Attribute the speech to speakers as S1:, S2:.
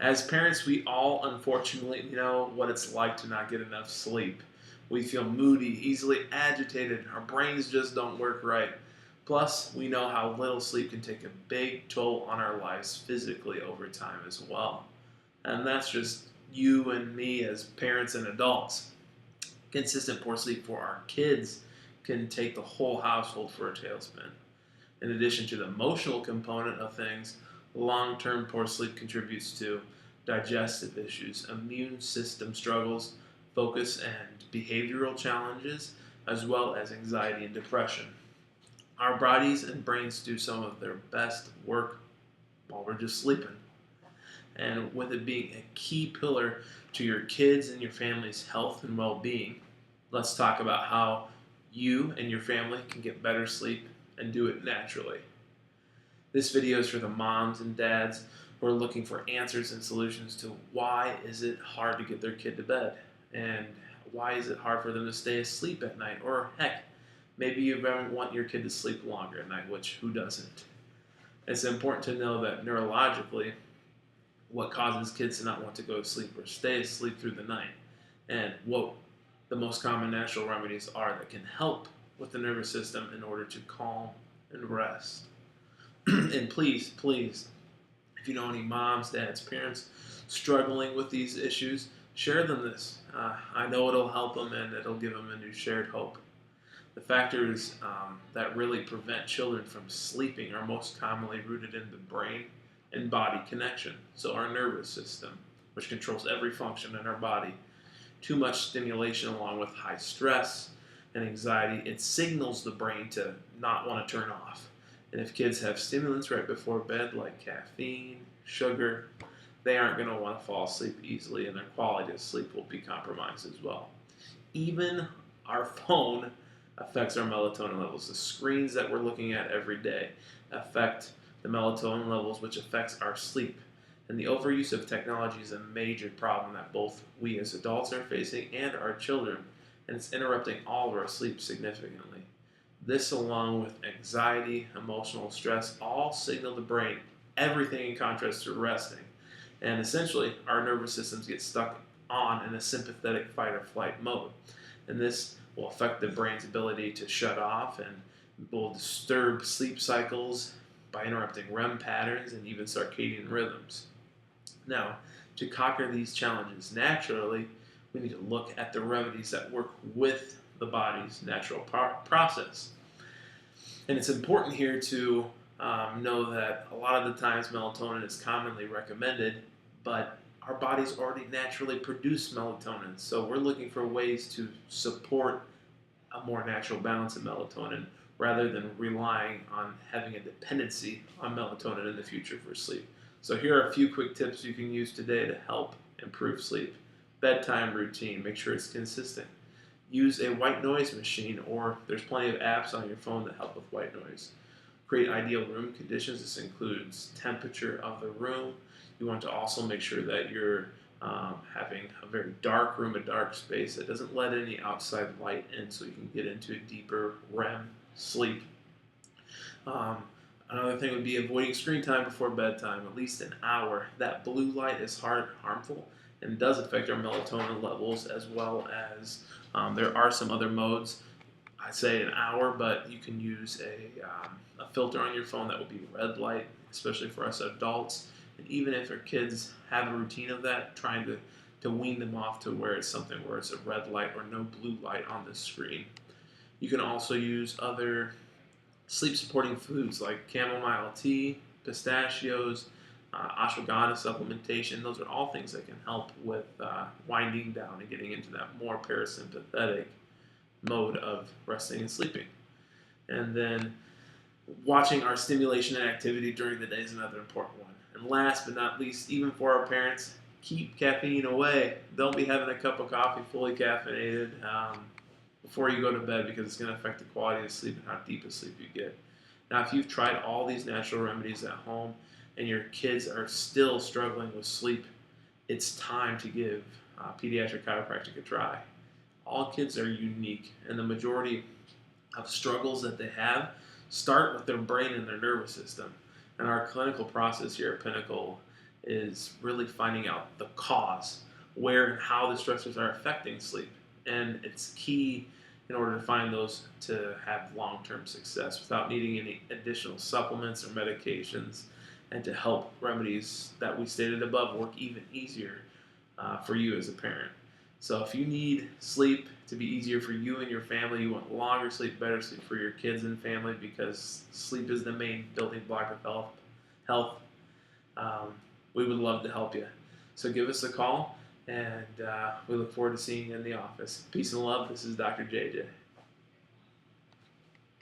S1: As parents, we all unfortunately know what it's like to not get enough sleep. We feel moody, easily agitated, our brains just don't work right. Plus, we know how little sleep can take a big toll on our lives physically over time as well. And that's just you and me as parents and adults. Consistent poor sleep for our kids can take the whole household for a tailspin. In addition to the emotional component of things, long term poor sleep contributes to digestive issues, immune system struggles, focus and behavioral challenges, as well as anxiety and depression. Our bodies and brains do some of their best work while we're just sleeping. And with it being a key pillar to your kids and your family's health and well being, let's talk about how you and your family can get better sleep and do it naturally. This video is for the moms and dads who are looking for answers and solutions to why is it hard to get their kid to bed, and why is it hard for them to stay asleep at night, or heck, maybe you want your kid to sleep longer at night, which who doesn't? It's important to know that neurologically, what causes kids to not want to go to sleep or stay asleep through the night, and what the most common natural remedies are that can help with the nervous system in order to calm and rest. And please, please, if you know any moms, dads, parents struggling with these issues, share them this. I know it'll help them and it'll give them a new shared hope. The factors that really prevent children from sleeping are most commonly rooted in the brain and body connection. So our nervous system, which controls every function in our body. Too much stimulation along with high stress and anxiety, it signals the brain to not want to turn off. And if kids have stimulants right before bed like caffeine, sugar, they aren't going to want to fall asleep easily, and their quality of sleep will be compromised as well. Even our phone affects our melatonin levels. The screens that we're looking at every day affect the melatonin levels, which affects our sleep. And the overuse of technology is a major problem that both we as adults are facing and our children, and it's interrupting all of our sleep significantly. This, along with anxiety, emotional stress, all signal the brain everything in contrast to resting. And essentially, our nervous systems get stuck on in a sympathetic fight or flight mode. And this will affect the brain's ability to shut off and will disturb sleep cycles by interrupting REM patterns and even circadian rhythms. Now, to conquer these challenges naturally, we need to look at the remedies that work with the body's natural process. And it's important here to know that a lot of the times melatonin is commonly recommended, but our bodies already naturally produce melatonin. So we're looking for ways to support a more natural balance of melatonin rather than relying on having a dependency on melatonin in the future for sleep. So here are a few quick tips you can use today to help improve sleep. Bedtime routine, make sure it's consistent. Use a white noise machine, or there's plenty of apps on your phone that help with white noise. Create ideal room conditions. This includes temperature of the room. You want to also make sure that you're having a very dark room, a dark space that doesn't let any outside light in, so you can get into a deeper REM sleep. Another thing would be avoiding screen time before bedtime, at least an hour. That blue light is harmful and does affect our melatonin levels, as well as there are some other modes. I'd say an hour, but you can use a filter on your phone that will be red light, especially for us adults. And even if our kids have a routine of that, trying to wean them off to where it's something where it's a red light or no blue light on the screen. You can also use other sleep-supporting foods like chamomile tea, pistachios, ashwagandha supplementation. Those are all things that can help with winding down and getting into that more parasympathetic mode of resting and sleeping. And then watching our stimulation and activity during the day is another important one. And last but not least, even for our parents, keep caffeine away. Don't be having a cup of coffee fully caffeinated before you go to bed, because it's going to affect the quality of sleep and how deep a sleep you get. Now, if you've tried all these natural remedies at home and your kids are still struggling with sleep, it's time to give Pediatric Chiropractic a try. All kids are unique, and the majority of struggles that they have start with their brain and their nervous system. And our clinical process here at Pinnacle is really finding out the cause, where and how the stressors are affecting sleep. And it's key in order to find those to have long-term success without needing any additional supplements or medications, and to help remedies that we stated above work even easier for you as a parent. So if you need sleep to be easier for you and your family, you want longer sleep, better sleep for your kids and family, because sleep is the main building block of health, um, we would love to help you. So give us a call, and we look forward to seeing you in the office. Peace and love. This is Dr. JJ.